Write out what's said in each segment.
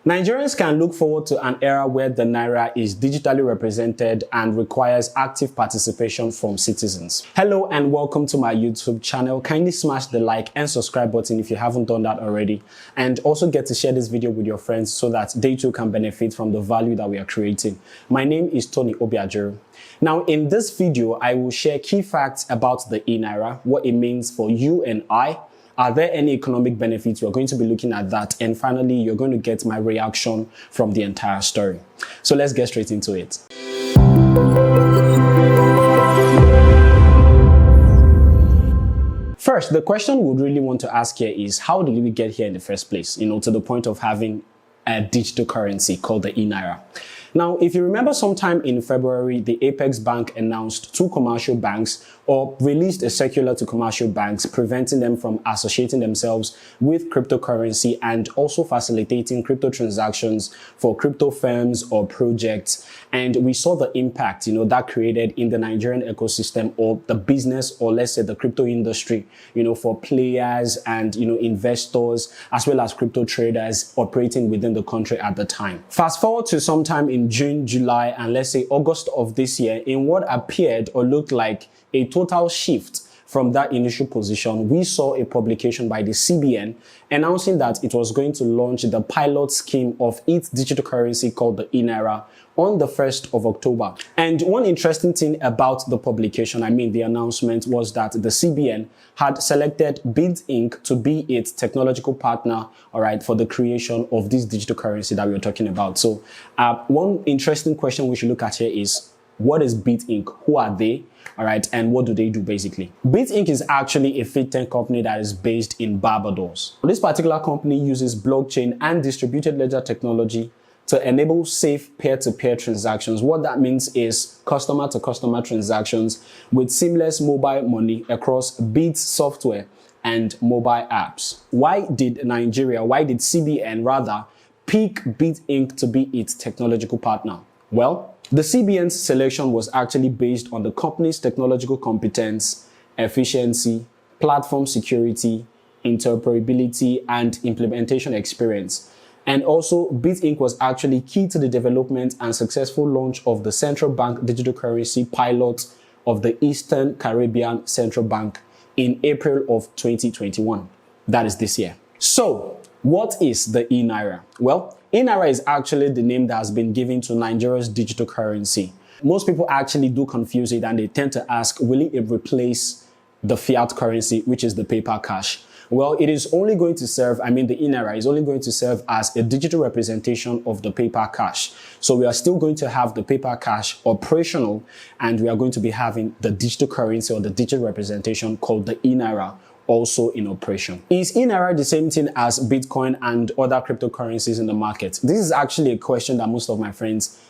Nigerians can look forward to an era where the Naira is digitally represented and requires active participation from citizens. Hello and welcome to my YouTube channel. Kindly smash the like and subscribe button if you haven't done that already, and also get to share this video with your friends so that they too can benefit from the value that we are creating. My name is Tony Obiajuru. Now in this video, I will share key facts about the E-Naira, what it means for you and I. Are there any economic benefits? We're going to be looking at that. And finally, you're going to get my reaction from the entire story. So let's get straight into it. First, the question we would really want to ask here is, how did we get here in the first place? To the point of having a digital currency called the E-Naira. Now, if you remember, sometime in February, the Apex Bank announced two commercial banks or released a circular to commercial banks preventing them from associating themselves with cryptocurrency and also facilitating crypto transactions for crypto firms or projects. And we saw the impact, that created in the Nigerian ecosystem or the business, or let's say the crypto industry, for players and, investors, as well as crypto traders operating within the country at the time. Fast forward to sometime in June, July, and let's say August of this year, in what appeared or looked like a total shift from that initial position, we saw a publication by the CBN announcing that it was going to launch the pilot scheme of its digital currency called the E-Naira on the 1st of October. And one interesting thing about the publication, the announcement, was that the CBN had selected Bitt Inc. to be its technological partner, for the creation of this digital currency that we're talking about. So one interesting question we should look at here is, what is Bitt Inc? Who are they? And what do they do basically? Bitt Inc. is actually a fintech company that is based in Barbados. This particular company uses blockchain and distributed ledger technology to enable safe peer-to-peer transactions. What that means is customer-to-customer transactions with seamless mobile money across Bitt software and mobile apps. Why did CBN rather pick Bitt Inc. to be its technological partner? Well, the CBN's selection was actually based on the company's technological competence, efficiency, platform security, interoperability, and implementation experience. And also, Bitt Inc. was actually key to the development and successful launch of the central bank digital currency pilot of the Eastern Caribbean Central Bank in April of 2021. That is this year. So, what is the E-Naira? Well, E-Naira is actually the name that has been given to Nigeria's digital currency. Most people actually do confuse it, and they tend to ask, will it replace the fiat currency, which is the paper cash? Well, it is only going to serve, the E-Naira is only going to serve as a digital representation of the paper cash. So we are still going to have the paper cash operational, and we are going to be having the digital currency or the digital representation called the E-Naira also in operation. Is E-Naira the same thing as Bitcoin and other cryptocurrencies in the market? This is actually a question that most of my friends,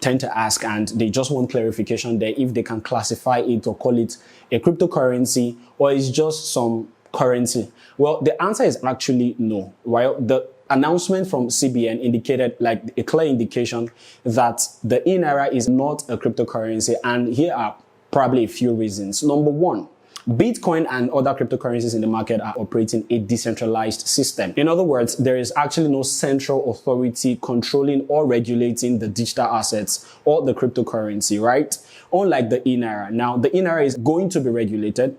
tend to ask, and they just want clarification there if they can classify it or call it a cryptocurrency or it's just some currency. Well, the answer is actually no. While the announcement from CBN indicated like a clear indication that the E-Naira is not a cryptocurrency, and here are probably a few reasons. Number one, Bitcoin and other cryptocurrencies in the market are operating a decentralized system. In other words, there is actually no central authority controlling or regulating the digital assets or the cryptocurrency, right? Unlike the E-Naira. Now, the E-Naira is going to be regulated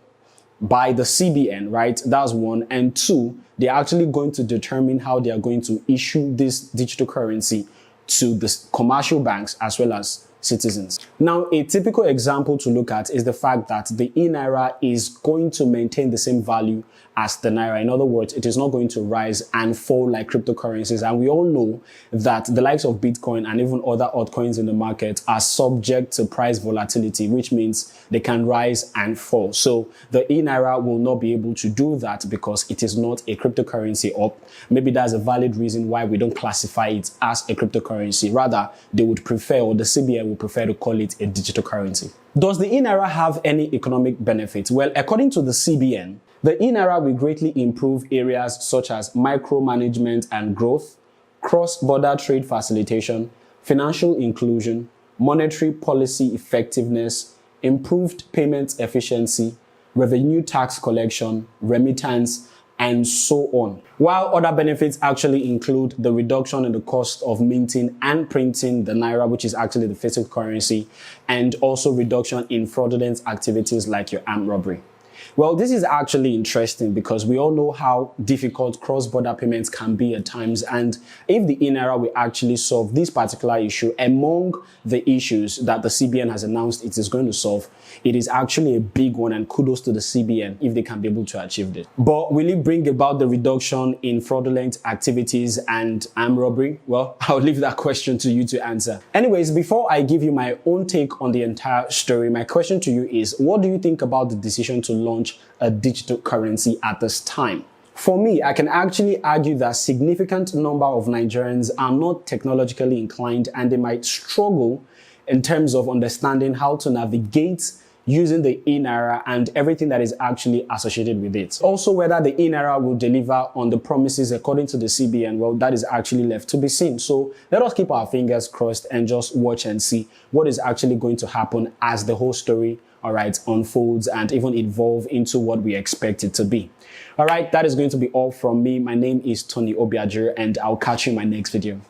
by the CBN, right? That's one. And two, they're actually going to determine how they are going to issue this digital currency to the commercial banks as well as citizens. Now, a typical example to look at is the fact that the E-Naira is going to maintain the same value as the Naira. In other words, it is not going to rise and fall like cryptocurrencies. And we all know that the likes of Bitcoin and even other altcoins in the market are subject to price volatility, which means they can rise and fall. So the E-Naira will not be able to do that because it is not a cryptocurrency, or maybe that's a valid reason why we don't classify it as a cryptocurrency. Rather, they would prefer, or the CBN would prefer to call it a digital currency. Does the E-Naira have any economic benefits? Well, according to the CBN, the E-Naira will greatly improve areas such as micromanagement and growth, cross-border trade facilitation, financial inclusion, monetary policy effectiveness, improved payment efficiency, revenue tax collection, remittance, and so on. While other benefits actually include the reduction in the cost of minting and printing the Naira, which is actually the physical currency, and also reduction in fraudulent activities like your armed robbery. Well, this is actually interesting because we all know how difficult cross-border payments can be at times, and if the ENaira will actually solve this particular issue among the issues that the CBN has announced it is going to solve, it is actually a big one, and kudos to the CBN if they can be able to achieve this. But will it bring about the reduction in fraudulent activities and armed robbery? Well, I'll leave that question to you to answer. Anyways, before I give you my own take on the entire story, my question to you is, what do you think about the decision to launch a digital currency at this time? For me, I can actually argue that a significant number of Nigerians are not technologically inclined, and they might struggle in terms of understanding how to navigate using the ENaira and everything that is actually associated with it. Also, whether the ENaira will deliver on the promises according to the CBN, well, that is actually left to be seen. So let us keep our fingers crossed and just watch and see what is actually going to happen as the whole story, all right, unfolds and even evolve into what we expect it to be. All right, that is going to be all from me. My name is Tony Obiajir, and I'll catch you in my next video.